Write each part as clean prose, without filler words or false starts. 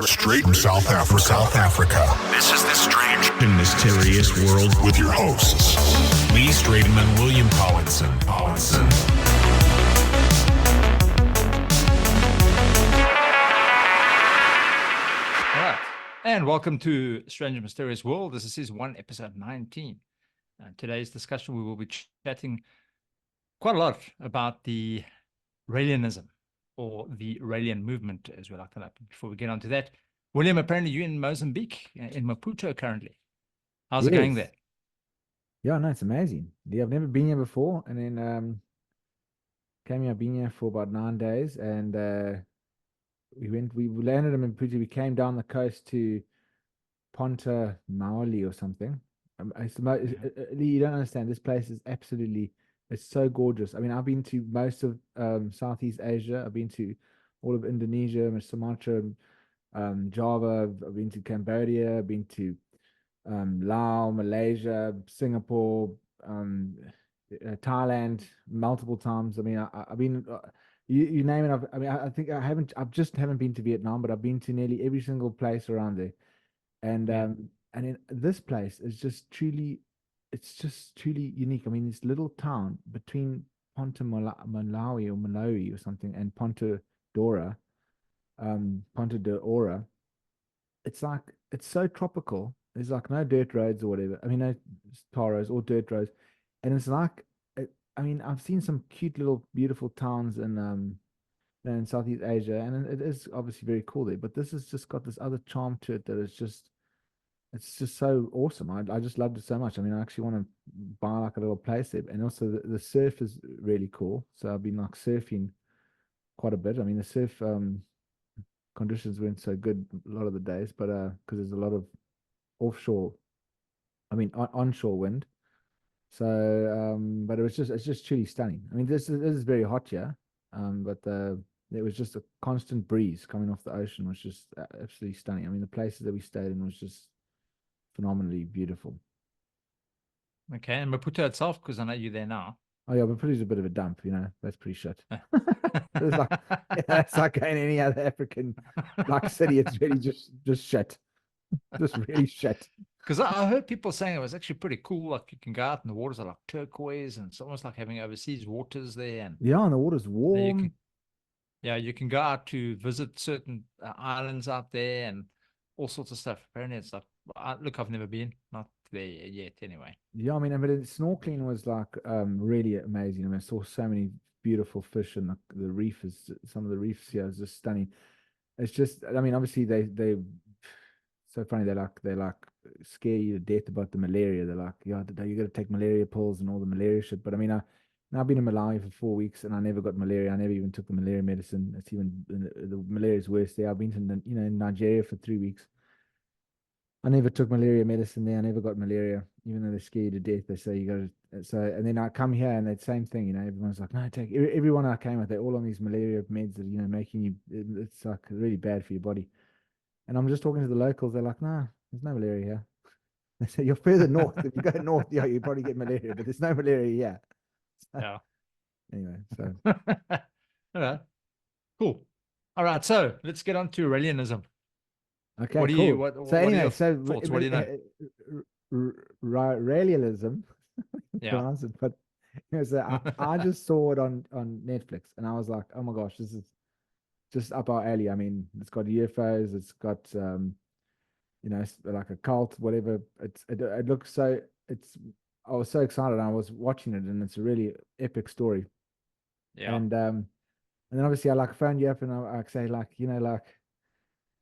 Straight from South Africa. This is the strange and mysterious world with your hosts, Lee Stratum and William Collinson. All right, and welcome to Strange and Mysterious World. This is Season 1, Episode 19. Today's discussion, we will be chatting quite a lot about the Raelianism, or the Raelian movement, as we like to know. Before we get on to that, William, apparently you're in Mozambique, in Maputo currently. How's it going there? Yeah, no, it's amazing. Yeah, I've never been here before, and then came here. I've been here for about 9 days, and we landed in Maputo. We came down the coast to Ponta Maoli or something. You don't understand. This place is absolutely. It's so gorgeous. I mean, I've been to most of Southeast Asia. I've been to all of Indonesia, Sumatra, Java. I've been to Cambodia. I've been to Laos, Malaysia, Singapore, Thailand multiple times. I mean, I've been, you name it. I think I haven't been to Vietnam, but I've been to nearly every single place around there. And this place is just truly. It's just truly unique. I mean, this little town between Ponta Malawi or something and Ponta d'Ora, it's so tropical. There's like no dirt roads or whatever. I mean, no tar roads or dirt roads. And it's like, I've seen some cute little beautiful towns in Southeast Asia, and it is obviously very cool there. But this has just got this other charm to it that is just, it's just so awesome. I just loved it so much. I mean, I actually want to buy like a little place there. And also the surf is really cool. So I've been like surfing quite a bit. I mean, the surf conditions weren't so good a lot of the days, but because there's a lot of onshore wind. So but it's just truly stunning. I mean, this is very hot here. But there was just a constant breeze coming off the ocean, which was just absolutely stunning. I mean, the places that we stayed in was just phenomenally beautiful. Okay, and Maputo itself, because I know you're there now. Oh yeah, Maputo's a bit of a dump, that's pretty shit. It's like going any other African like city. It's really just shit, just really shit. Because I heard people saying it was actually pretty cool. Like you can go out and the waters are like turquoise, and it's almost like having overseas waters there. And the water's warm. You can go out to visit certain islands out there and all sorts of stuff. Apparently, it's like, look, I've never been, not there yet anyway. Yeah, I mean, but snorkeling was like really amazing. I mean, I saw so many beautiful fish, and the reef is, some of the reefs here is just stunning. It's just, I mean, obviously they so funny. They like scare you to death about the malaria. They're like, yeah, you got to take malaria pills and all the malaria shit. But I mean, I've been in Malawi for 4 weeks and I never got malaria. I never even took the malaria medicine. It's even the malaria is worse there. I've been to in Nigeria for 3 weeks. I never took malaria medicine there. I never got malaria, even though they scare you to death. They say you got to. So, and then I come here and that same thing. Everyone's like, no, take everyone I came with. They're all on these malaria meds that making you. It's like really bad for your body. And I'm just talking to the locals. They're like, no, there's no malaria here. They say you're further north. If you go north, yeah, you probably get malaria, but there's no malaria here. So, yeah. Anyway, so. All right. Cool. All right. So let's get on to Raelianism. Okay, what do cool. you, what so anyway, are thoughts? What do you know? Raelianism, yeah. But so I just saw it on Netflix, and I was like, oh my gosh, this is just up our alley. I mean, it's got UFOs, it's got like a cult, whatever. It looks so. I was so excited. I was watching it, and it's a really epic story. Yeah. And then obviously I phoned you up, and I say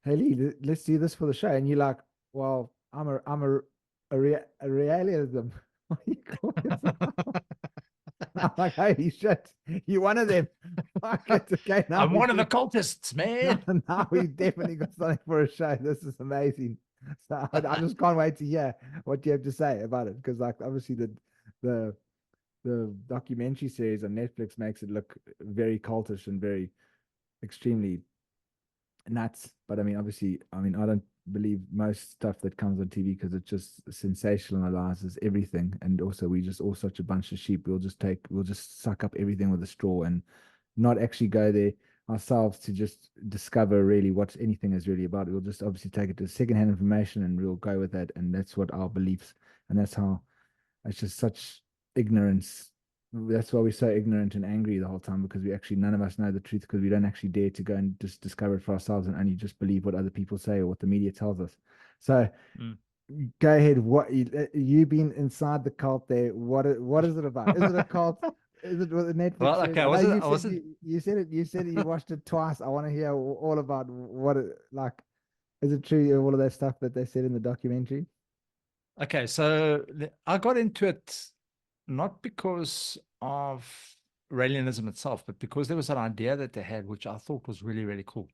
hey Lee, let's do this for the show. And you're like, well, I'm a Raelianism. What are you calling? I'm like, holy shit, you one of them. Okay, I'm one of the cultists, man. Now we definitely got something for a show. This is amazing. So I just can't wait to hear what you have to say about it, because obviously the documentary series on Netflix makes it look very cultish and very extremely nuts. But I mean, obviously, I don't believe most stuff that comes on TV, because it just sensationalizes everything. And also, we just all such a bunch of sheep. We'll just suck up everything with a straw and not actually go there, ourselves to just discover really what anything is really about. We'll just obviously take it to secondhand information and we'll go with that. And that's what our beliefs, and that's how it's just such ignorance. That's why we're so ignorant and angry the whole time, because we actually, none of us know the truth, because we don't actually dare to go and just discover it for ourselves and only just believe what other people say or what the media tells us. So go ahead. What you been inside the cult there? What is it about? Is it a cult? Is it what the Netflix? Well, okay, I wasn't. You said it. You said you watched it twice. I want to hear all about what it like. Is it true? All of that stuff that they said in the documentary. Okay, so I got into it not because of Raelianism itself, but because there was an idea that they had, which I thought was really, really cool.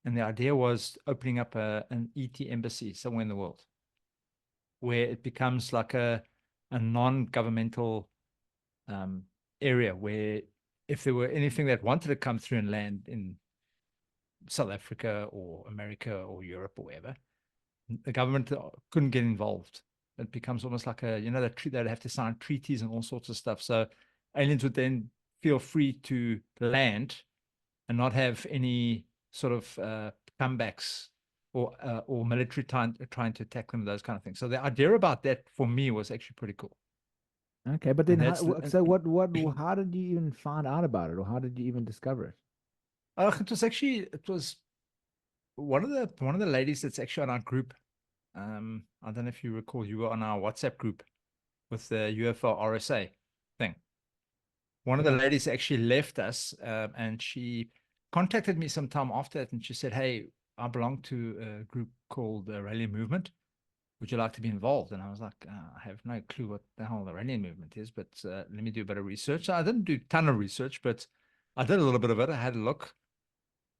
And the idea was opening up an ET embassy somewhere in the world, where it becomes like a non-governmental area, where if there were anything that wanted to come through and land in South Africa or America or Europe or wherever, the government couldn't get involved. It becomes almost like they'd have to sign treaties and all sorts of stuff. So aliens would then feel free to land and not have any sort of comebacks or military trying to attack them, those kind of things. So the idea about that for me was actually pretty cool. Okay, but then how did you even find out about it, or how did you even discover it? It was one of the ladies that's actually on our group. I don't know if you recall, you were on our WhatsApp group with the UFO RSA thing. One of the ladies actually left us, and she contacted me sometime after that, and she said, "Hey, I belong to a group called the Raelian Movement. Would you like to be involved?" And I was like, I have no clue what the hell the Raelian Movement is, but let me do a bit of research. So I didn't do a ton of research, but I did a little bit of it. I had a look.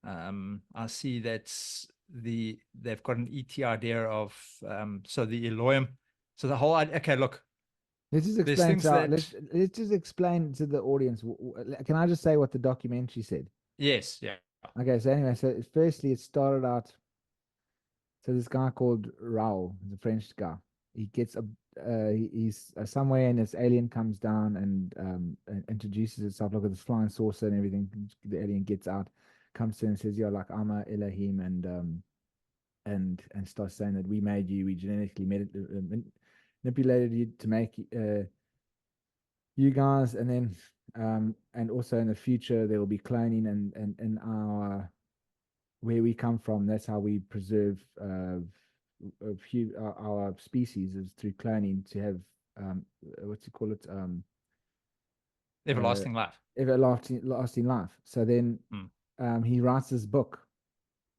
I see that's they've got an ET idea of so the Elohim. So the whole idea. Okay, look. Let's just explain let's just explain to the audience. Can I just say what the documentary said? Yes. Yeah. Okay. So anyway, so firstly, it started out. So this guy called Raoul, the French guy, he gets he's somewhere, and this alien comes down and introduces itself, look at this flying saucer and everything. The alien gets out, comes to him and says, "Yeah, like I'm a Elohim," and starts saying that we made you, we genetically manipulated you to make you guys, and then and also in the future there will be cloning, and in our where we come from, that's how we preserve our species, is through cloning, to have what's it call it everlasting life. Everlasting life. So then he writes this book.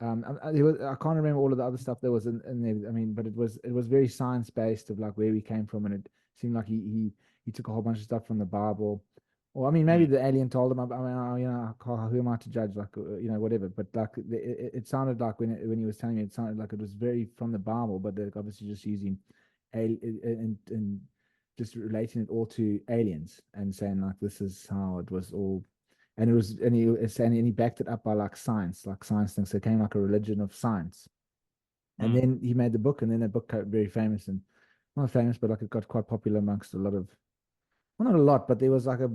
I can't remember all of the other stuff that was in there. I mean, but it was very science based, of like where we came from, and it seemed like he took a whole bunch of stuff from the Bible. Or I mean, maybe the alien told him. I mean, who am I to judge? Like, whatever. But like, it sounded like when he was telling me, it sounded like it was very from the Bible, but they're obviously just using and just relating it all to aliens and saying like this is how it was all. And it was, and he was saying, and he backed it up by like science things. So it came like a religion of science. And then he made the book, and then that book got very famous, and not famous, but like it got quite popular amongst a lot of, well, not a lot, but there was like a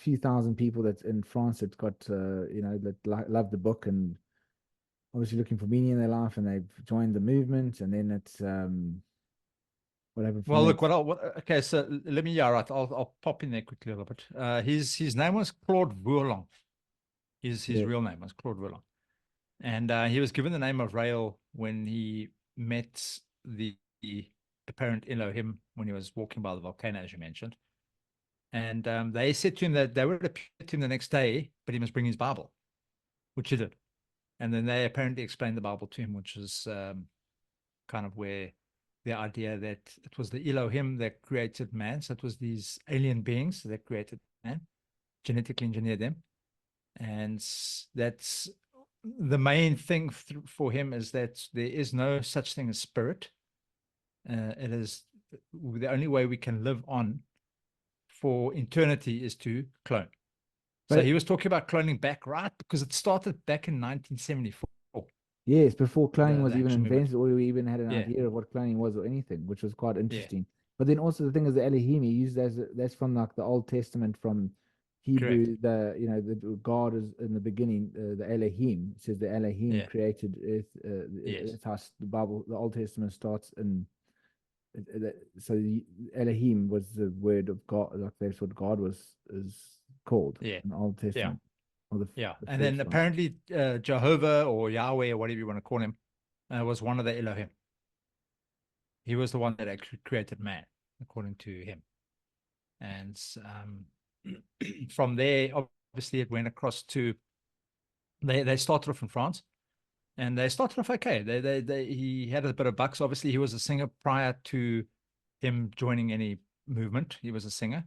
few thousand people that in France that got, that loved the book, and obviously looking for meaning in their life, and they've joined the movement, and then it's what happened. Well, look, okay, so let me, I'll pop in there quickly a little bit. His name was Claude Vourlon. His real name was Claude Vourlon. And he was given the name of Rael when he met the apparent Elohim when he was walking by the volcano, as you mentioned. And they said to him that they would appear to him the next day, but he must bring his Bible, which he did. And then they apparently explained the Bible to him, which is kind of where the idea that it was the Elohim that created man. So it was these alien beings that created man, genetically engineered them. And that's the main thing for him, is that there is no such thing as spirit. It is the only way we can live on for eternity is to clone. So he was talking about cloning back, right? Because it started back in 1974. Yes, before cloning was even invented, or we even had an idea of what cloning was or anything, which was quite interesting. But then also the thing is, the Elohim he used that's from like the Old Testament, from Hebrew, the God is in the beginning, the Elohim. It says the Elohim created earth. That's how the Old Testament starts in. So the Elohim was the word of God. Like that's what God is called in the Old Testament. And then apparently Jehovah or Yahweh or whatever you want to call him was one of the Elohim. He was the one that actually created man, according to him. And from there, obviously, it went across to. They started off in France, and they started off okay. He had a bit of bucks. Obviously, he was a singer prior to him joining any movement. He was a singer,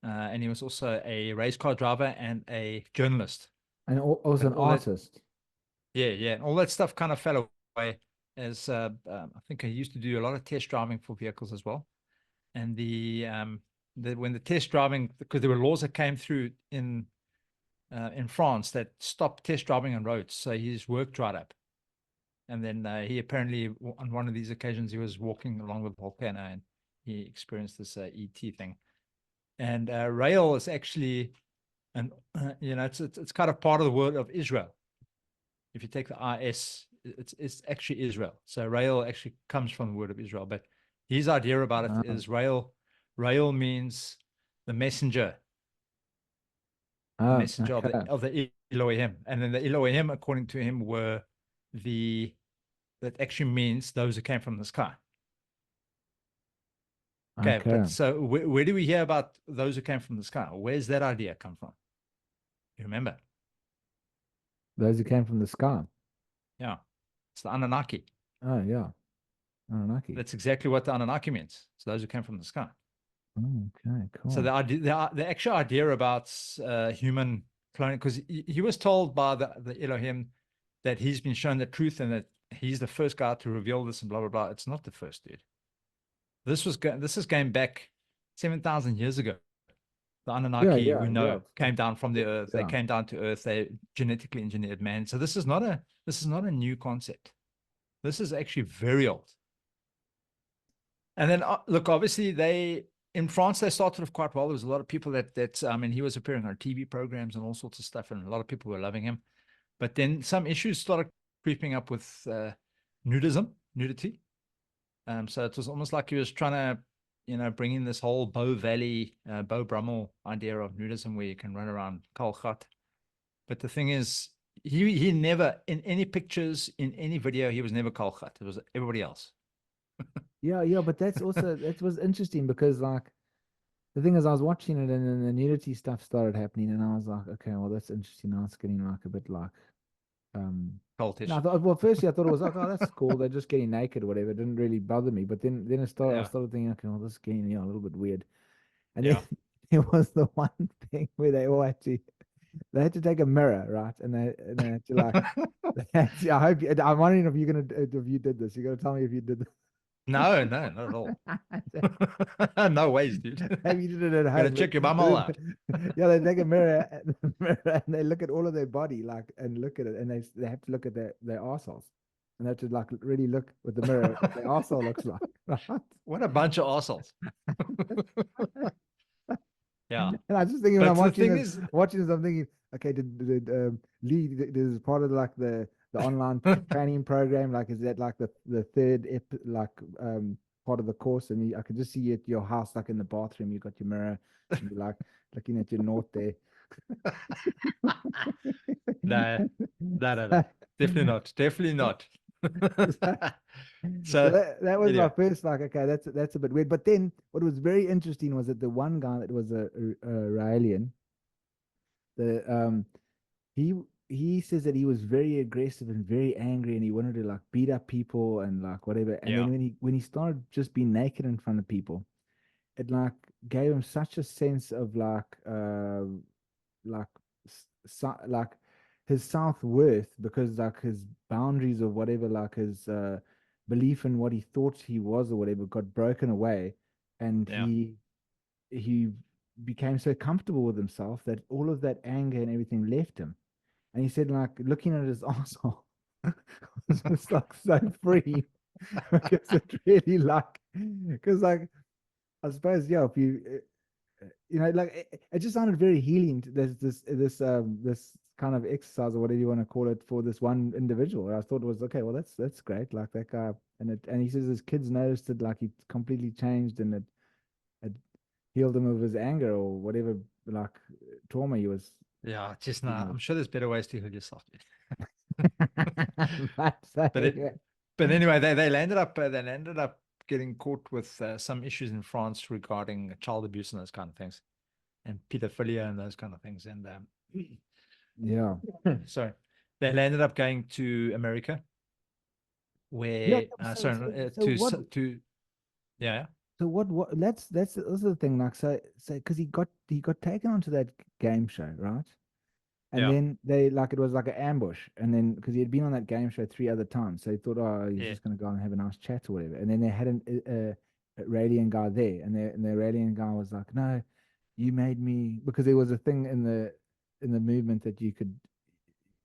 and he was also a race car driver and a journalist, and also an artist. And all that stuff kind of fell away. As I think he used to do a lot of test driving for vehicles as well, and when the test driving, because there were laws that came through in France that stopped test driving on roads, so his work dried up. And then he apparently, on one of these occasions, he was walking along the volcano and he experienced this ET thing. And Rael is actually, it's kind of part of the word of Israel. If you take the IS, it's actually Israel. So Rael actually comes from the word of Israel. But his idea about it is Rael means the messenger. The messenger of the Elohim. And then the Elohim, according to him, were that actually means those who came from the sky. Okay. But so where do we hear about those who came from the sky? Where's that idea come from? You remember? Those who came from the sky. Yeah. It's the Anunnaki. Oh, yeah. Anunnaki. That's exactly what the Anunnaki means. So those who came from the sky. Okay, cool. So the actual idea about human cloning, because he was told by the Elohim that he's been shown the truth and that he's the first guy to reveal this and blah, blah, blah. It's not the first dude. This is going back 7,000 years ago. The Anunnaki, came down from the earth. They came down to earth. They genetically engineered man. So this is not a new concept. This is actually very old. And then look, obviously in France, they started off quite well. There was a lot of people he was appearing on TV programs and all sorts of stuff, and a lot of people were loving him. But then some issues started creeping up with nudity. So it was almost like he was trying to, bring in this whole Bow Valley, Beau Brummel idea of nudism where you can run around Kalkhat. But the thing is, he never, in any pictures, in any video, he was never Kalkhat. It was everybody else. Yeah, but that was interesting because like the thing is I was watching it and then the nudity stuff started happening and I was like, okay, well that's interesting. Now it's getting like a bit like cultish. No, firstly I thought it was like, oh, that's cool. They're just getting naked or whatever. It didn't really bother me. But then I started thinking, okay, well this is getting a little bit weird. And then there was the one thing where they had to take a mirror, right? And they had to like I'm wondering if you did this. You're gonna tell me if you did this. No, not at all. No ways, dude. Maybe you did it at home. Gotta check your bum all out. Yeah, they take a mirror and they look at all of their body, and look at it, and they have to look at their arseholes. And they have to like really look with the mirror what their arsehole looks like. Right? What a bunch of arseholes. Yeah. And I was just thinking when I'm watching this, I'm thinking, okay, did Lee, this is part of like the online training program, like is that like the third part of the course? And I could just see you at your house, like in the bathroom, you got your mirror and you're like looking at your note there. No, definitely not. So that was my first like, okay, that's a bit weird. But then what was very interesting was that the one guy that was a Raelian, he says that he was very aggressive and very angry and he wanted to like beat up people and like whatever. And then when he started just being naked in front of people, it like gave him such a sense of like his self-worth, because like his boundaries of whatever, like his belief in what he thought he was or whatever got broken away, and he became so comfortable with himself that all of that anger and everything left him. And he said like looking at his arsehole was just like so free because it really like, because like I suppose if you like it just sounded very healing. There's this kind of exercise or whatever you want to call it for this one individual. I thought it was okay. Well, that's great. Like that guy, and he says his kids noticed it, like he completely changed, and it healed him of his anger or whatever, like trauma he was. Yeah, just You now. know. I'm sure there's better ways to heal yourself. But, so, But but anyway, they ended up getting caught with some issues in France regarding child abuse and those kind of things, and pedophilia and those kind of things. And yeah, sorry, they ended up going to America, yeah. where So what? to yeah. So what? That's also the thing. Like so because he got taken onto that game show, right? And Yeah, then they like it was like an ambush, and then because he had been on that game show 3 other times, so he thought, oh, he's yeah. just gonna go and have a nice chat or whatever. And then they had a Raelian guy there, and the Raelian guy was like, no, you made me, because there was a thing in the movement that you could.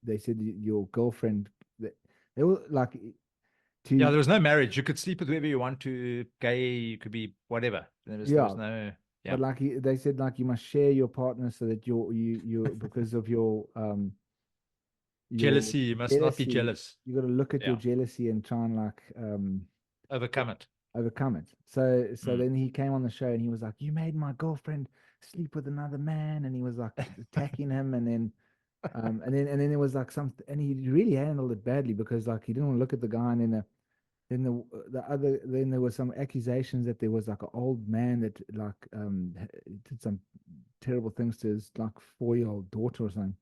They said your girlfriend that they were like Yeah, to there was no marriage. You could sleep with whoever you want to, gay, you could be whatever. There was yeah. no, yeah. But like they said, like you must share your partner so that you because of your Jealousy, you must not be jealousy, jealous. you got to look at your Yeah. jealousy and try and like Overcome it. overcome it. So Mm. then he came on the show and he was like, "You made my girlfriend sleep with another man," and he was like attacking him, and then it was like and he really handled it badly because like he didn't want to look at the guy, and then there were some accusations that there was like an old man that like did some terrible things to his like 4-year-old daughter or something.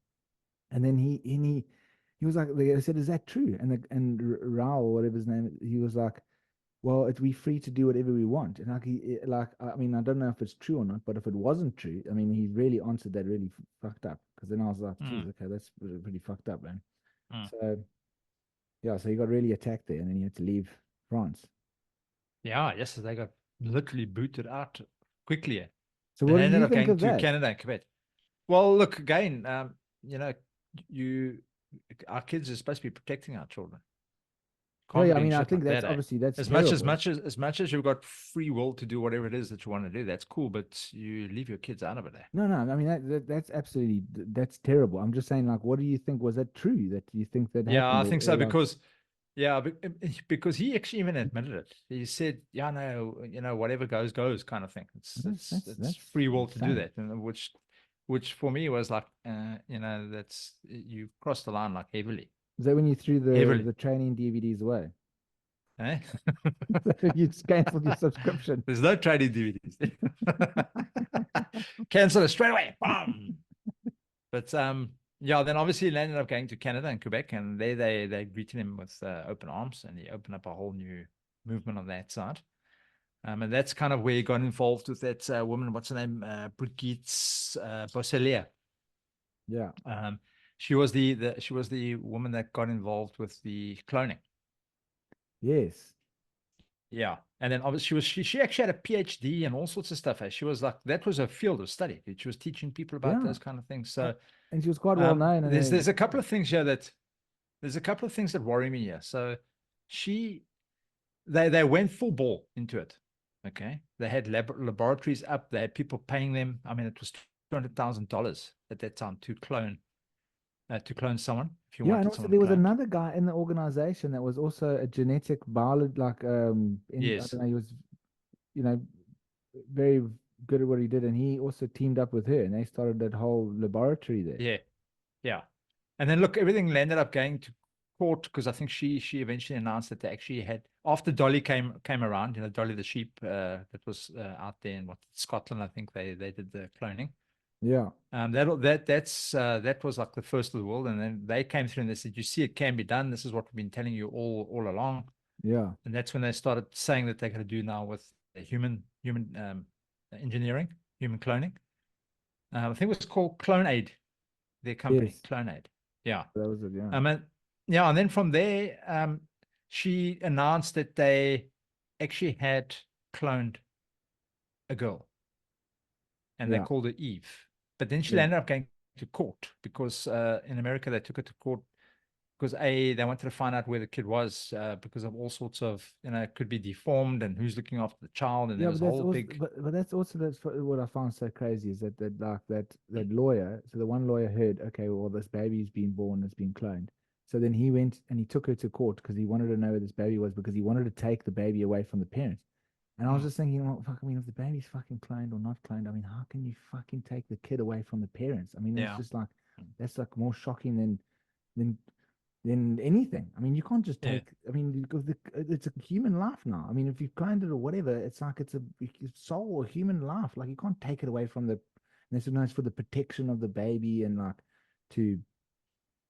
And then he was like, they said, "Is that true?" And Raul, whatever his name, he was like, "Well, we free to do whatever we want." And like I mean, I don't know if it's true or not, but if it wasn't true, I mean, he really answered that really fucked up. Because then I was like, "Geez, okay, that's pretty fucked up, man." Mm. So yeah, so he got really attacked there, and then he had to leave France. Yeah, yes, they got literally booted out quickly. So And what they did ended you up think going of to that? Canada and Quebec. Well, look, again, you know, you our kids are supposed to be protecting our children. Oh Can't be yeah, I doing mean, I shit think like that's that, eh? obviously that's As much terrible. as you've got free will to do whatever it is that you want to do, that's cool, but you leave your kids out of it, eh? No, no, I mean that's absolutely that's terrible. I'm just saying, like, what do you think? Was that true? That you think that Yeah, happened, I think or so like, because yeah, because he actually even admitted it. He said, "Yeah, no, whatever goes goes," kind of thing. It's that's free will to do insane. that, and which for me was like, that's you crossed the line like heavily, Is that when you threw heavily, the training DVDs away? eh? You just canceled your subscription. There's no trading DVDs. Cancel it straight away. Bam. But yeah, then obviously he ended up going to Canada and Quebec, and there they greeted him with open arms, and he opened up a whole new movement on that side. And that's kind of where he got involved with that woman. What's her name? Brigitte Bosselier. Yeah. She was she was the woman that got involved with the cloning. Yes. Yeah. And then obviously she actually had a PhD and all sorts of stuff. She was like, that was a field of study. She was teaching people about Yeah. those kind of things. So And she was quite well known. there's a couple of things here there's a couple of things that worry me here. So they went full ball into it. Okay. They had laboratories up. They had people paying them. I mean, it was $200,000 at that time to clone someone if you Yeah, and wanted also someone there was cloned. another guy in the organization that was also a genetic biologist, like I Yes. don't know, he was, you know, very good at what he did, and he also teamed up with her, and they started that whole laboratory there. Yeah. Yeah. And then look, everything landed up going to court because I think she eventually announced that they actually had, after Dolly came around, Dolly the sheep that was out there in Scotland. I think they did the cloning. Yeah. That was like the first of the world, and then they came through and they said, "You see, it can be done. This is what we've been telling you all along." Yeah. And that's when they started saying that they're going to do now with human engineering, human cloning. I think it was called Clone Aid, their company, Yes. Clone Aid. Yeah. That was it. Yeah. And then from there, she announced that they actually had cloned a girl, and they Yeah. called her Eve. But then she Yeah. ended up going to court because in America they took her to court because they wanted to find out where the kid was because of all sorts of, it could be deformed and who's looking after the child. And Yeah, there was but a that's whole also, big, but that's also what I found so crazy is that lawyer. So the one lawyer heard, okay, well, this baby's been born, it's been cloned. So then he went and he took her to court because he wanted to know where this baby was because he wanted to take the baby away from the parents. And I was just thinking, well, fuck, I mean, if the baby's fucking cloned or not cloned, I mean, how can you fucking take the kid away from the parents? I mean, it's just like, that's like more shocking than anything. I mean, you can't just take. I mean, it's a human life now. I mean, if you've cloned it or whatever, it's like it's a soul or human life. Like you can't take it away from the. And they said no, it's for the protection of the baby and like to,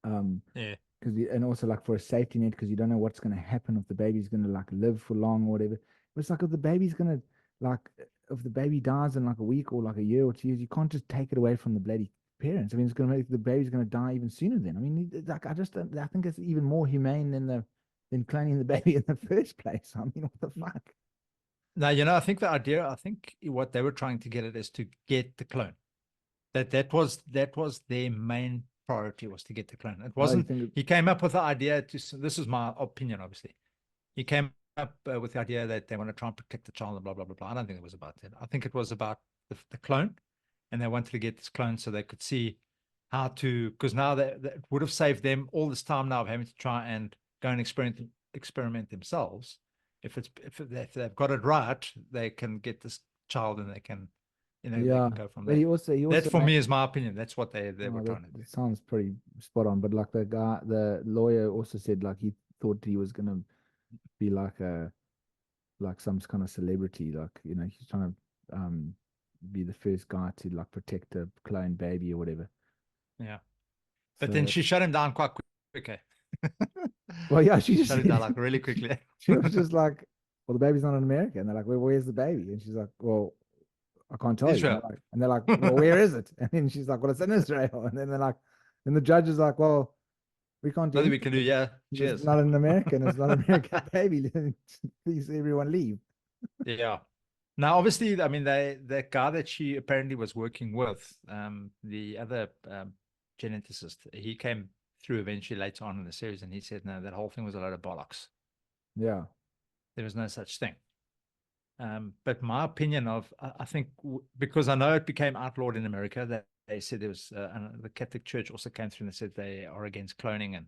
because and also like for a safety net because you don't know what's going to happen if the baby's going to like live for long or whatever. But it's like if the baby's going to like if the baby dies in like a week or like a year or 2 years, you can't just take it away from the bloody parents. I mean, it's going to make the baby's going to die even sooner. Then I mean, like I think it's even more humane than cloning the baby in the first place. I mean, what the fuck? Now, I think I think what they were trying to get at is to get the clone. That was their main priority, was to get the clone. It wasn't. He came up with the idea to. This is my opinion, obviously. He came up with the idea that they want to try and protect the child and blah blah blah blah. I don't think it was about that. I think it was about the clone. And they wanted to get this clone so they could see how to, because now that would have saved them all this time now of having to try and go and experiment themselves. If they've got it right, they can get this child and they can, they can go from there. He also that for me is my opinion. That's what they were trying to do. It sounds pretty spot on. But like the lawyer also said like he thought he was gonna be like some kind of celebrity, like he's trying to be the first guy to like protect a clone baby or whatever. Yeah, but then she shut him down quite quickly. Well, yeah, she just shut him down like really quickly. She was just like, "Well, the baby's not in America," and they're like, "Well, where's the baby?" And she's like, "Well, I can't tell you." And they're like, "Well, where is it?" And then she's like, "Well, it's in Israel." And then they're like, and the judge is like, "Well, we can't do nothing we can do." Yeah, it's not an American. It's not an American baby. Please, everyone leave. Yeah. Now, obviously, I mean, the guy that she apparently was working with, the other geneticist, he came through eventually later on in the series, and he said, no, that whole thing was a load of bollocks. Yeah. There was no such thing. But my opinion I think, because I know it became outlawed in America, that they said there was, the Catholic Church also came through and they said they are against cloning, and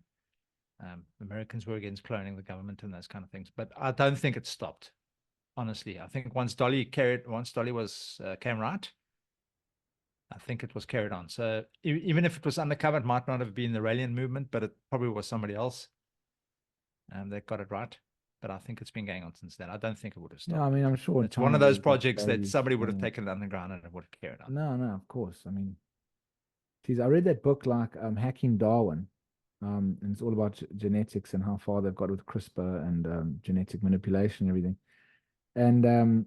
Americans were against cloning, the government and those kind of things. But I don't think it stopped. Honestly, I think once Dolly was came right, I think it was carried on. So even if it was undercover, it might not have been the Raelian movement, but it probably was somebody else, and they got it right. But I think it's been going on since then. I don't think it would have stopped. Yeah, I mean, I'm sure it's one of those projects that somebody would have taken it underground and it would have carried on. No, of course. I mean, geez, I read that book like Hacking Darwin. And it's all about genetics and how far they've got with CRISPR and genetic manipulation and everything. And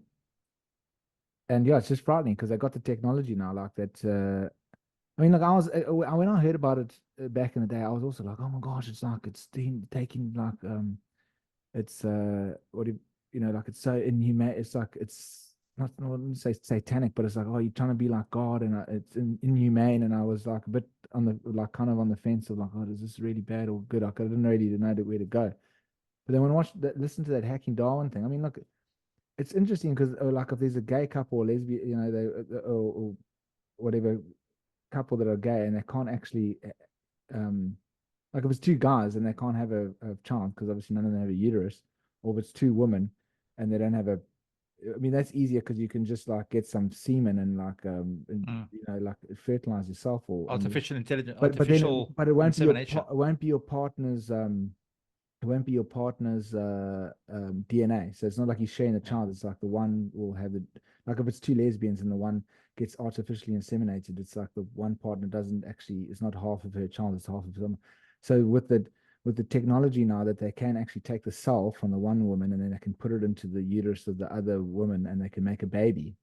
yeah, it's just frightening because they got the technology now like that. I mean, like when I heard about it back in the day, I was also like, oh my gosh, it's like it's taking like it's like it's so inhumane. It's like it's not I wouldn't say satanic, but it's like, oh, you're trying to be like God, and it's inhumane. And I was like a bit on the like kind of on the fence of like, oh, is this really bad or good? Like I didn't really know where to go. But then when I listen to that Hacking Darwin thing, I mean, look. It's interesting because, like, if there's a gay couple or lesbian, they or whatever couple that are gay and they can't actually, like, if it's two guys and they can't have a child because obviously none of them have a uterus, or if it's two women and they don't have a, I mean, that's easier because you can just like get some semen and like, like fertilize yourself or artificial intelligence, but it won't be your partner's it won't be your partner's DNA. So it's not like he's sharing the child. It's like the one will have the, like if it's two lesbians and the one gets artificially inseminated, it's like the one partner doesn't actually, it's not half of her child, it's half of them. So with the technology now that they can actually take the cell from the one woman and then they can put it into the uterus of the other woman and they can make a baby.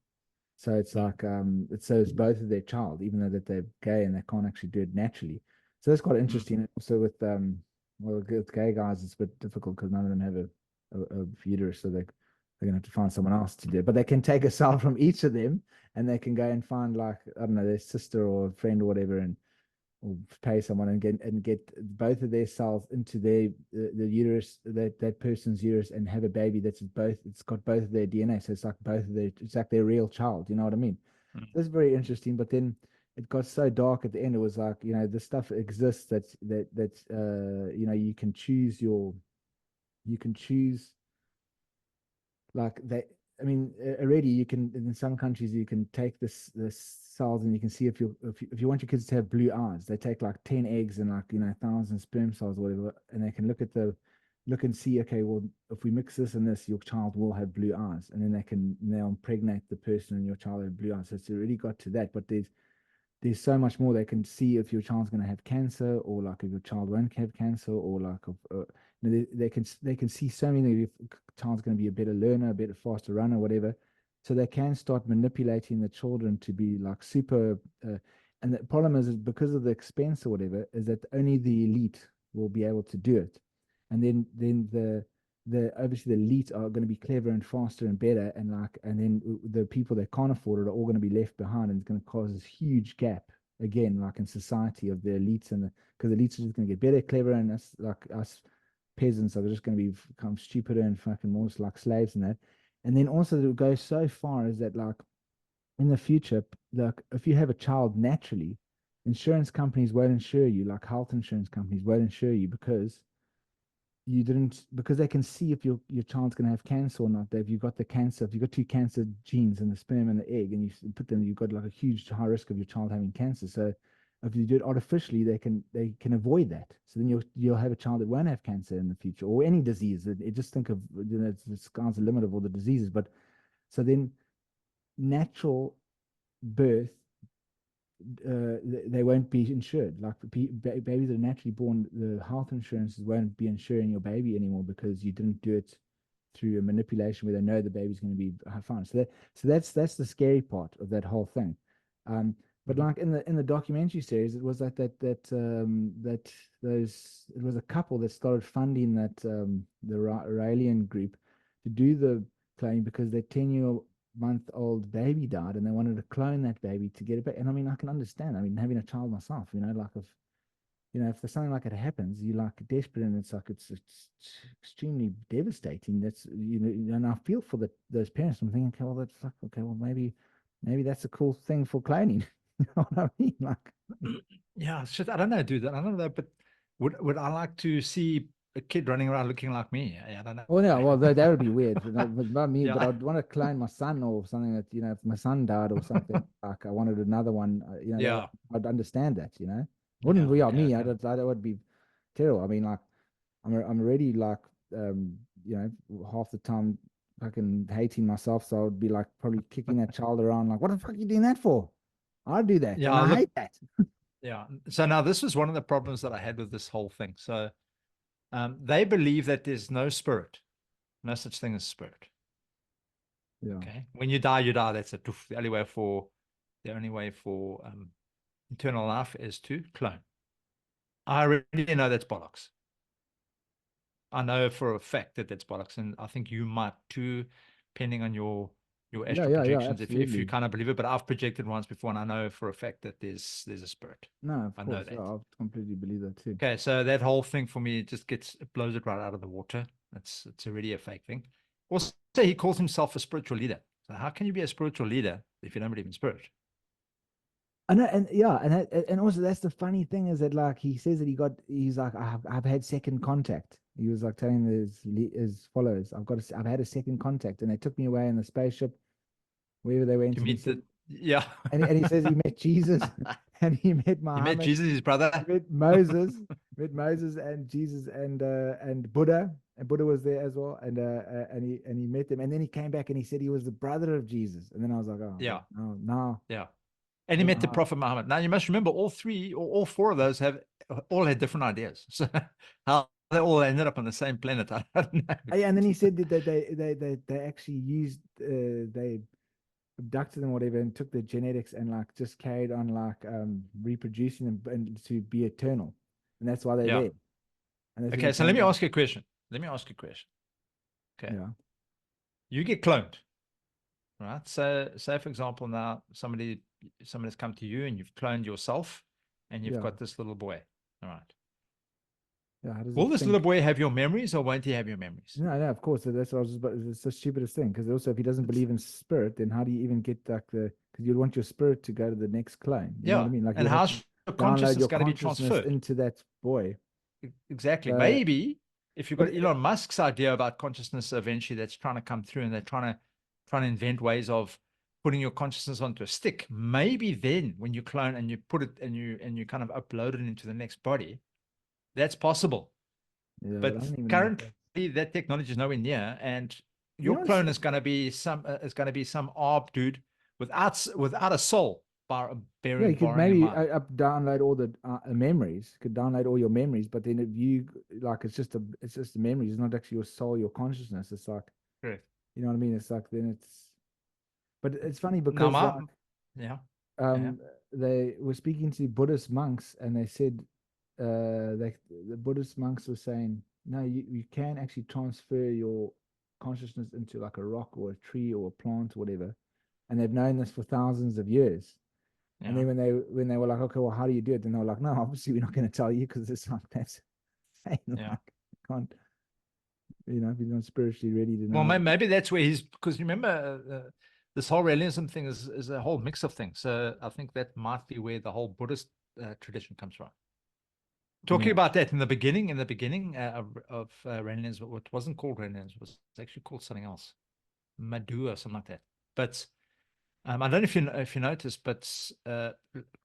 So it's like, it's both of their child, even though that they're gay and they can't actually do it naturally. So that's quite interesting. Also with, well, with gay guys, it's a bit difficult because none of them have a uterus, so they're going to have to find someone else to do it. But they can take a cell from each of them, and they can go and find, like, I don't know, their sister or friend or whatever, and or pay someone and get both of their cells into the uterus, that person's uterus, and have a baby it's got both of their DNA. So it's like it's like their real child. You know what I mean? Mm. That's very interesting. But then it got so dark at the end. It was like, this stuff exists that you can choose like they. I mean, already you can, in some countries, you can take this cells and you can see if you want your kids to have blue eyes. They take like 10 eggs and like 1,000 sperm cells or whatever, and they can look and see, okay, well, if we mix this and this, your child will have blue eyes, and then they'll impregnate the person and your child will have blue eyes. So it's already got to that. But there's so much more. They can see if your child's going to have cancer, or like if your child won't have cancer, or like they can see so many. If child's going to be a better learner, a better faster runner, whatever. So they can start manipulating the children to be like super. And the problem is because of the expense or whatever, is that only the elite will be able to do it, and then the obviously the elite are going to be clever and faster and better, and then the people that can't afford it are all going to be left behind, and it's going to cause this huge gap again, like in society, of the elites, because the elites are just going to get better, clever, and us peasants are just going to become stupider and fucking more like slaves and that. And then also it goes so far as that, like, in the future, like if you have a child naturally, insurance companies won't insure you, like health insurance companies won't insure you, because they can see if your child's going to have cancer or not. If you've got the cancer, if you've got two cancer genes in the sperm and the egg, and you put them, you've got like a huge high risk of your child having cancer. So if you do it artificially, they can avoid that. So then you'll have a child that won't have cancer in the future, or any disease. Just think of, the sky's the limit of all the diseases. But so then natural birth, they won't be insured. Like babies that are naturally born, the health insurances won't be insuring your baby anymore, because you didn't do it through a manipulation where they know the baby's going to be fine. So that's the scary part of that whole thing. But like in the documentary series, it was it was a couple that started funding that the Raelian group to do the cloning, because their 10-month-old baby died, and they wanted to clone that baby to get it back. And I mean, I can understand. I mean, having a child myself, like if there's something like it happens, you're like desperate, and it's like it's extremely devastating. That's and I feel for those parents. I'm thinking, okay, well, that's like, okay, well, maybe that's a cool thing for cloning. You know what I mean? Like, Yeah, shit, I don't know, dude. I don't know, but would I like to see a kid running around looking like me? I don't know. well, yeah, well, that would be weird. But not me, but Yeah. I'd want to clone my son or something that, if my son died or something, like I wanted another one, Yeah. I'd understand that, Wouldn't we? Okay, Me, okay. that would be terrible. I mean, like, I'm already like, half the time fucking hating myself. So I would be like probably kicking that child around, like, what the fuck are you doing that for? I'd do that. Yeah, And I look, hate that. yeah. So now this was one of the problems that I had with this whole thing. So they believe that there's no spirit, no such thing as spirit. Yeah. Okay. When you die, you die. That's it. The only way for eternal life is to clone. I already know that's bollocks. I know for a fact that that's bollocks, and I think you might too, depending on your astral Yeah, projections, if you absolutely. kind of believe it. But I've projected once before, and I know for a fact that there's a spirit. No, I of know course. that. Yeah, I completely believe that too. Okay, so that whole thing for me it blows it right out of the water. It's already a fake thing. Also, he calls himself a spiritual leader. So how can you be a spiritual leader if you don't believe in spirit? I know, and yeah, and also that's the funny thing, is that, like, he says that he's like, I've had second contact. He was like telling his followers, I've had a second contact, and they took me away in the spaceship wherever they went, To and he meet said, the yeah. and he says he met Jesus, and he met He met Muhammad, Jesus, his brother. he met Moses and Jesus and Buddha, and Buddha was there as well, and he met them, and then he came back and he said he was the brother of Jesus, and then I was like, oh Yeah. no. Yeah. And he met the Prophet Muhammad. Now you must remember all three or all four of those all had different ideas. So how they all ended up on the same planet, I don't know. Yeah, and then he said that they actually used they abducted them or whatever, and took their genetics and like just carried on like reproducing them and to be eternal, and that's why they're Yeah. there. And Okay, so let me ask you a question. Okay. Yeah. You get cloned, right? So say for example now somebody's come to you and you've cloned yourself and you've Yeah. got this little boy. All right. Yeah. How does Will it this think? little boy have your memories, or won't he have your memories? No, of course. That's what I was just about. It's the stupidest thing because also if he doesn't believe in spirit, then how do you even get like because you'd want your spirit to go to the next clone. You know what I Yeah. mean? Like And you'd have how's to your download consciousness your going to be consciousness transferred? into that boy. Exactly. Uh, Maybe if you've but got Elon Musk's idea about consciousness eventually that's trying to come through, and they're trying to invent ways of putting your consciousness onto a stick, maybe then when you clone and you put it and you kind of upload it into the next body, that's possible. yeah, but I But don't even know. currently that technology is nowhere near, and You your know, clone is going to be some arb dude without a soul, yeah, you could barring a maybe mind. download all the memories. Could download all your memories, but then if you like, it's just the memories. It's not actually your soul, your consciousness. It's like, Correct. you know what I mean? It's like then it's, but it's funny Now, because like yeah. they were speaking to Buddhist monks and they said the Buddhist monks were saying no, you can actually transfer your consciousness into like a rock or a tree or a plant or whatever, and they've known this for thousands of years. And then when they were like, okay, well, how do you do it? Then they were like, no, obviously we're not going to tell you because it's like that's Yeah. can't, you know, if you're not spiritually ready to know. Well, maybe that's where because remember, this whole Raelianism thing is a whole mix of things. So I think that might be where the whole Buddhist tradition comes from. Talking about that in the beginning of Raelianism, what wasn't called Raelianism was actually called something else, Madhu or something like that. But I don't know if you noticed, but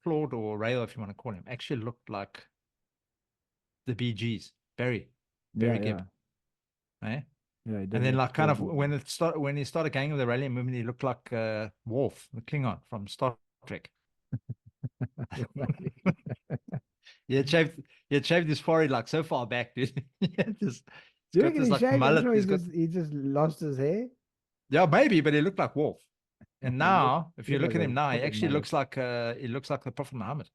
Claude or Rael, if you want to call him, actually looked like the Bee Gees, Barry Gibb, eh? Yeah, he did And then look like kind of crazy. when he started going with the Raelian movement, he looked like Worf, the Klingon from Star Trek. He had shaved his forehead like so far back, dude. He's Do you got reckon this he like shaved? I'm mullet. sure He's got he just lost his hair. yeah, maybe, but he looked like Worf. And He now, if you looked look like at a him now, proper mullet. he looks like the Prophet Muhammad.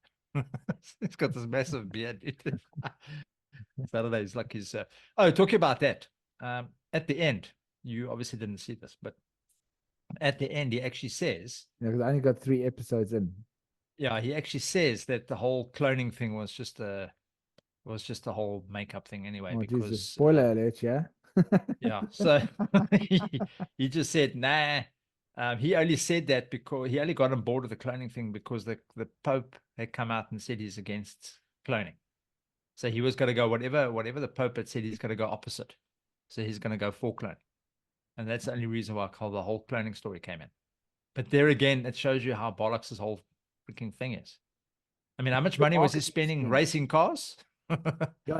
He's got this massive beard. Dude. Saturday is like his. Oh, talking about that. At the end, you obviously didn't see this, but at the end, he actually says, Yeah, because I only got 3 episodes in. yeah, he actually says that the whole cloning thing was just a whole makeup thing anyway, Oh, Jesus. because Spoiler alert, yeah? yeah, so he just said nah. He only said that because he only got on board with the cloning thing because the Pope had come out and said he's against cloning. So he was going to go whatever the Pope had said, he's going to go opposite. So he's going to go for cloning, and that's the only reason why the whole cloning story came in. But there again, it shows you how bollocks this whole freaking thing is. I mean, how much The money was he marketing spending scheme. racing cars? Yeah,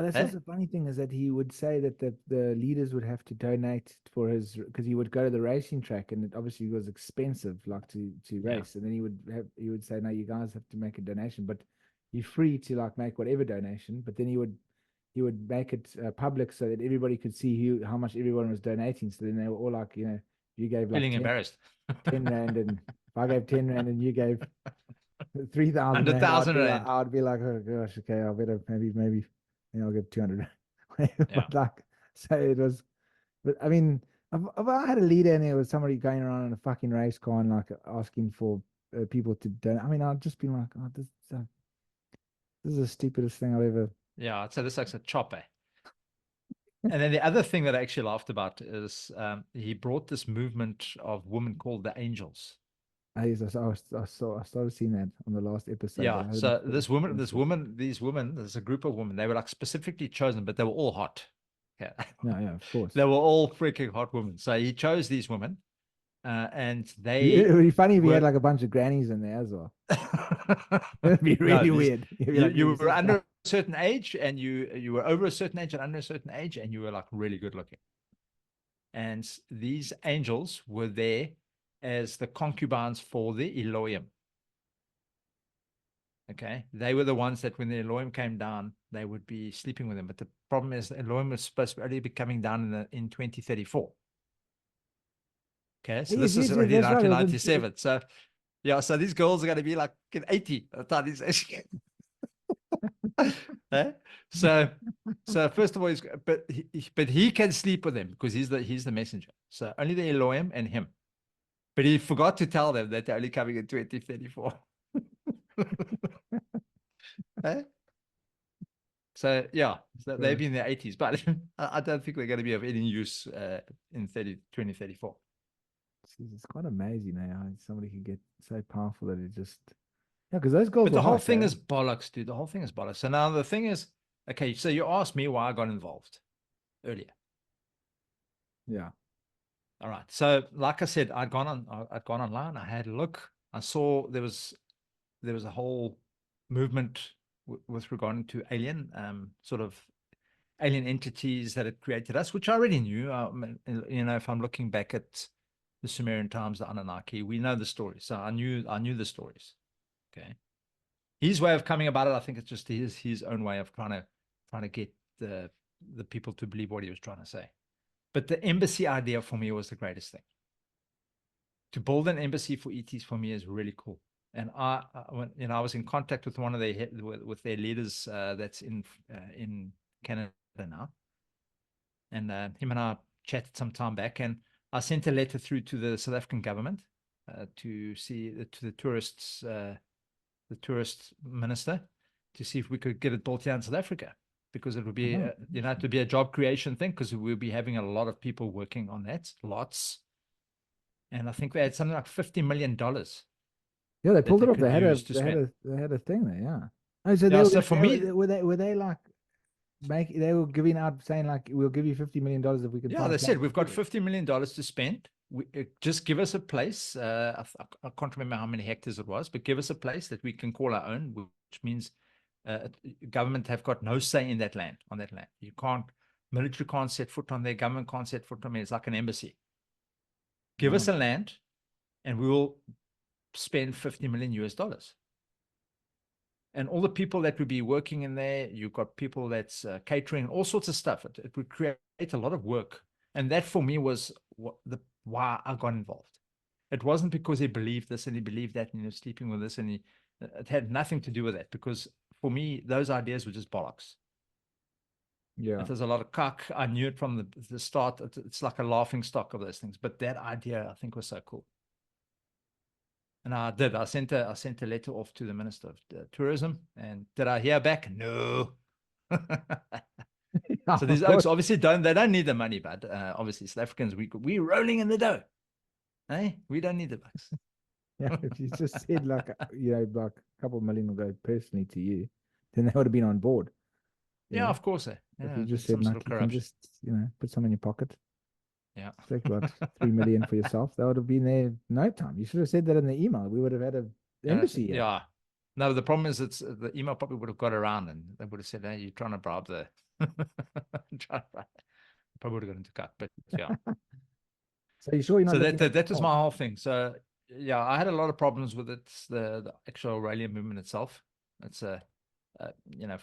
that's Eh? also the funny thing is that he would say that the leaders would have to donate for his because he would go to the racing track and it obviously was expensive, like to Yeah. race, and then he would say, no, you guys have to make a donation, but you're free to like make whatever donation, but then he would make it public so that everybody could see how much everyone was donating. So then they were all like, you know, you gave like Feeling embarrassed. 10 rand, and if I gave 10 rand and you gave 3,000 rand, 100,000 rand. I'd be like, oh gosh, okay, I better maybe, you know, I'll give 200. Yeah. But like, so it was, but I mean, if I had a leader and there was somebody going around in a fucking race car and like asking for people to donate, I mean, I'd just be like, oh, this is the stupidest thing I've ever. Yeah, I'd say this looks a chopper. And then the other thing that I actually laughed about is he brought this movement of women called the angels. I started seeing that on the last episode. Yeah. So these women, there's a group of women. They were like specifically chosen, but they were all hot. Yeah. Yeah, of course. They were all freaking hot women. So he chose these women, and It would be funny if he were had like a bunch of grannies in there as well. It'd be really weird. You'd be like, you "Yes, were sit under down." a certain age, and you were over a certain age and under a certain age, and you were like really good looking. And these angels were there as the concubines for the Elohim. Okay, they were the ones that when the Elohim came down, they would be sleeping with them. But the problem is, Elohim was supposed to only be coming down in 2034. Okay, so this is already That's right. 1997. So yeah, so these girls are going to be like 80 at the time these eh? So first of all, but he can sleep with them because he's the messenger. So only the Elohim and him. But he forgot to tell them that they're only coming in 2034. Eh? So yeah, so they've Right. been in the 80s, but I don't think they're going to be of any use in 2034. It's quite amazing, how somebody can get so powerful that it just because those goals But were the whole hot, thing eh? is bollocks, dude. The whole thing is bollocks. So now the thing is, okay, so you asked me why I got involved earlier. Yeah. All right. So like I said, I'd gone online, I had a look, I saw there was a whole movement with regarding to alien, sort of alien entities that had created us, which I already knew. If I'm looking back at the Sumerian times, the Anunnaki, we know the stories. So I knew the stories. Okay. His way of coming about it, I think it's just his own way of trying to get the people to believe what he was trying to say. But the embassy idea for me was the greatest thing. To build an embassy for ETs for me is really cool. And I was in contact with one of their leaders that's in Canada now, and him and I chatted some time back, and I sent a letter through to the South African government to the tourist minister to see if we could get it built here in South Africa, because it would be it would be a job creation thing, because we'll be having a lot of people working on that, lots. And I think they had something like $50 million. Yeah, they pulled it off. could use to spend. They had a thing there, yeah. Oh, so Yeah, so for me, were they like they were giving out saying like we'll give you $50 million if we can yeah, find they said plants we've to got do it. $50 million to spend. Just give us a place. I can't remember how many hectares it was, but give us a place that we can call our own, which means government have got no say in that land. On that land, you can't. Military can't set foot on there. Government can't set foot on there. It's like an embassy. Give us a land, and we will spend $50 million US. And all the people that would be working in there, you've got people that's catering, all sorts of stuff. It would create a lot of work. And that for me was why I got involved. It wasn't because he believed this and he believed that, and he was sleeping with this, and it had nothing to do with that, because for me, those ideas were just bollocks. Yeah. It was a lot of cuck. I knew it from the start. It's like a laughing stock of those things. But that idea, I think, was so cool. And I did. I sent a letter off to the Minister of Tourism. And did I hear back? No. So these oaks obviously don't need the money, but obviously South Africans, we rolling in the dough. Hey, we don't need the bucks. Yeah, if you just said like like a couple of million will go personally to you, then they would have been on board. Yeah, of course. If you just some said sort like of you can corruption. just put some in your pocket. Yeah. Take what 3 million for yourself. That would have been there no time. You should have said that in the email. We would have had a embassy here. Yeah. No, the problem is it's the email probably would have got around, and they would have said, "Hey, you're trying to bribe the." Probably would have got into cut, but yeah. So you sure you're not So looking that was more? my whole thing. So yeah, I had a lot of problems with it. The actual Raelian movement itself. It's for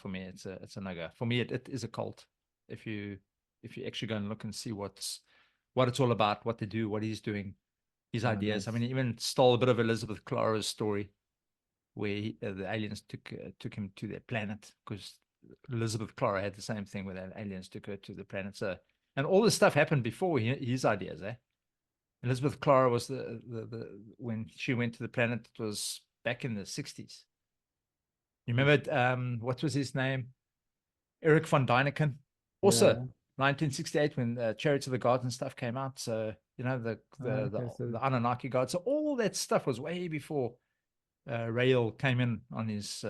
me, it's a no-go. For me, it is a cult. If you actually go and look and see what it's all about, what they do, what he's doing, his ideas. Nice. I mean, he even stole a bit of Elizabeth Clara's story, where the aliens took him to their planet, because Elizabeth Clara had the same thing, where the aliens took her to the planet. So, and all this stuff happened before his ideas, eh? Elizabeth Clara was the when she went to the planet, it was back in the 60s. You remember what was his name? Eric von Däniken. Also, Yeah. 1968, when Chariots of the Gods and stuff came out. So, the Anunnaki gods. So all that stuff was way before Rael came in on his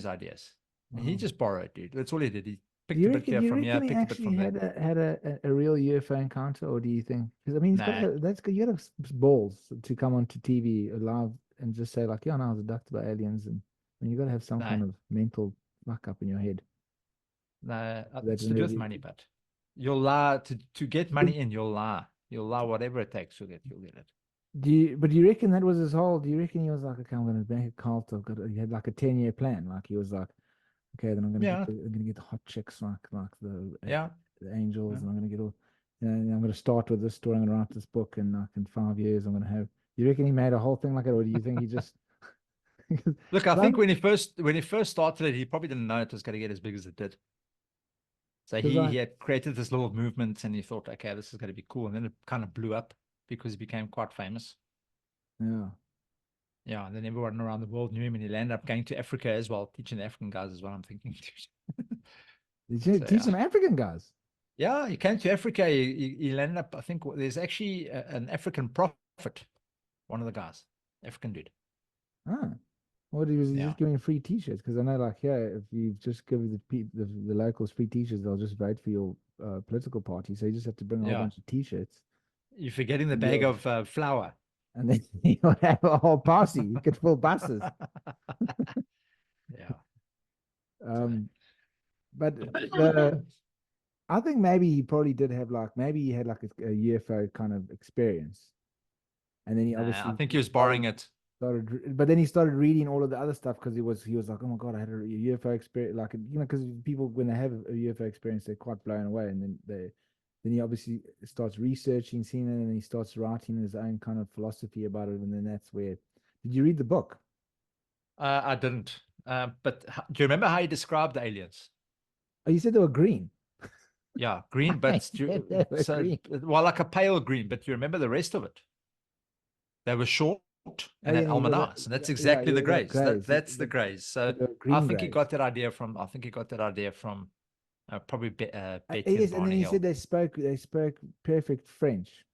ideas. And he just borrowed, dude. That's all he did. He picked a bit here from here, he picked a bit actually from there. had a real UFO encounter, or do you think? Because I mean, that's good. You got to have balls to come onto TV live and just say like, "Yeah, no, I was abducted by aliens," and I mean, you got to have some kind of mental fuck up in your head. No, it's to do with money, but you'll lie to get money in. You'll lie. You'll lie whatever it takes. You'll get it. Do you reckon that was his whole? Do you reckon he was like, okay, I'm going to make a cult? He had like a 10-year plan. Like he was like, okay, then I'm gonna get the hot chicks, like the angels, and I'm gonna get all. I'm gonna start with this story. I'm gonna write this book, and like in 5 years, I'm gonna have. You reckon he made a whole thing like it, or do you think he just? Look, I think when he first started it, he probably didn't know it was going to get as big as it did. So he had created this little movement, and he thought, okay, this is going to be cool, and then it kind of blew up because he became quite famous. Yeah. Yeah, and then everyone around the world knew him, and he ended up going to Africa as well, teaching the African guys as well, I'm thinking. Did you So, teach yeah. some African guys? Yeah, he came to Africa. He landed up, I think there's actually an African prophet, one of the guys, African dude. Ah, what he was he Yeah. just giving free T-shirts? Because I know, like, yeah, if you just give the locals free T-shirts, they'll just vote for your political party. So you just have to bring a whole Yeah. bunch of T-shirts, You're forgetting the And bag you'll- of flour. and then you'll have a whole party. You could fill buses. Yeah. But I think maybe he probably did have maybe he had like a UFO kind of experience, and then he obviously I think he was borrowing it. But then he started reading all of the other stuff because he was like, oh my god, I had a UFO experience, like, you know, because people when they have a UFO experience, they're quite blown away, and then he obviously starts researching, seeing it, and then he starts writing his own kind of philosophy about it, and then that's where. Did you read the book? I didn't. But do you remember how he described the aliens? Oh, you said they were green. Yeah, green, but They were green. well, like a pale green. But do you remember the rest of it? They were short and had yeah, almond eyes, and that's exactly the grays. That's the grays. So I think he got that idea from. I think he got that idea from probably Betty Yes, and and then he Barney said they spoke perfect French.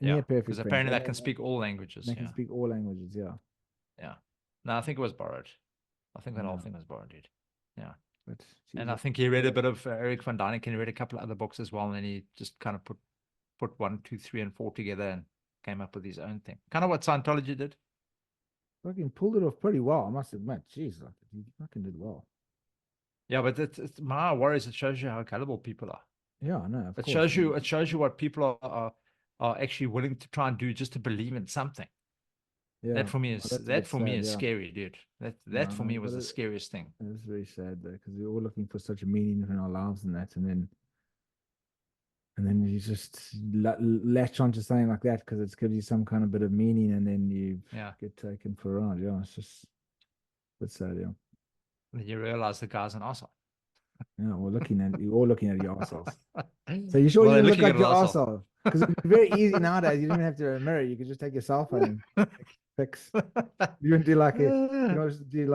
Yeah, Near perfect because French. apparently they can speak all languages. They can speak all languages. Yeah. Yeah. No, I think it was borrowed. I think that whole Yeah. thing was borrowed, dude. Yeah. But And I think he read a bit of Eric van Däniken, and he read a couple of other books as well, and then he just kind of put 1, 2, 3, and 4 together and came up with his own thing. Kind of what Scientology did. fucking pulled it off pretty well, I must admit. Jeez, like, he fucking did well. Yeah, but it's my worries. It shows you how gullible people are. Yeah, I know. It shows you what people are actually willing to try and do just to believe in something. Yeah. That for me is Well, that's a bit sad, yeah. scary, dude. That for me was the scariest thing. It was very sad though, because we're all looking for such a meaning in our lives and that, and then you just latch onto something like that because it gives you some kind of bit of meaning, and then you get taken for a ride. Yeah, it's just that's sad. Yeah. And then you realize the guy's an arsehole. Yeah, we're all looking at your arseholes. So you sure you didn't look like your arsehole? Because it's very easy nowadays. You don't even have to mirror. You could just take your cell phone and fix. You can do like a, what do you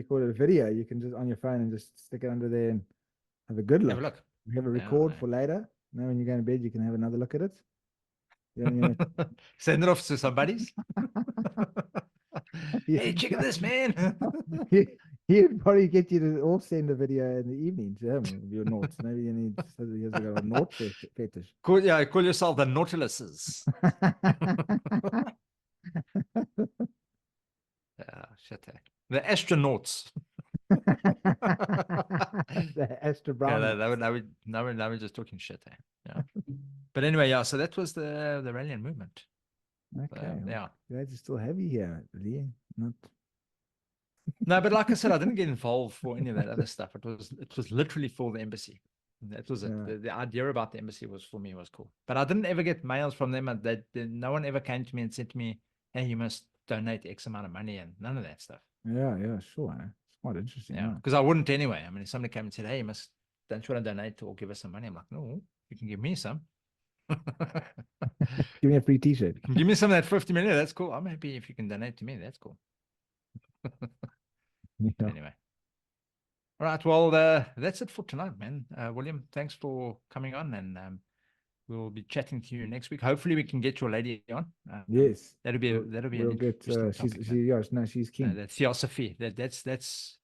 call it, a video. You can just on your phone and just stick it under there and have a good look. Have a look. You have a record for later. Now when you go to bed, you can have another look at it. Send it off to somebody's. Hey, check out this, man. He'd probably get you to all send a video in the evening to him with your noughts. Maybe you need a nought fetish. Call yourself the Nautiluses. Shit. The astronauts. The astronauts. Now we're just talking shit. Yeah. But anyway, yeah. So that was the Raelian movement. Okay. Yeah. Glad you're still heavy here, Lee. Not. No, but like I said, I didn't get involved for any of that other stuff. It was literally for the embassy. That was it. The idea about the embassy was for me was cool. But I didn't ever get mails from them, and no one ever came to me and said to me, "Hey, you must donate X amount of money," and none of that stuff. Yeah, sure. It's quite interesting. Yeah, because I wouldn't anyway. I mean, if somebody came and said, "Hey, don't you want to donate or give us some money?" I'm like, "No, you can give me some." Give me a free T-shirt. Give me some of that 50 million. That's cool. I'm happy if you can donate to me. That's cool. Anyway. All right. Well, that's it for tonight, man. William, thanks for coming on, and we'll be chatting to you next week. Hopefully, we can get your lady on. Yes, that'll be we'll get. She's keen. The theosophy. That's.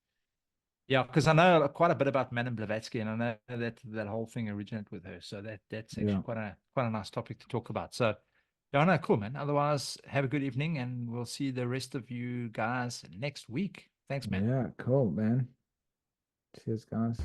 Yeah, because I know quite a bit about Madame Blavatsky, and I know that whole thing originated with her. So that's actually quite a nice topic to talk about. So, yeah, no, cool, man. Otherwise, have a good evening, and we'll see the rest of you guys next week. Thanks, man. Yeah, cool, man. Cheers, guys.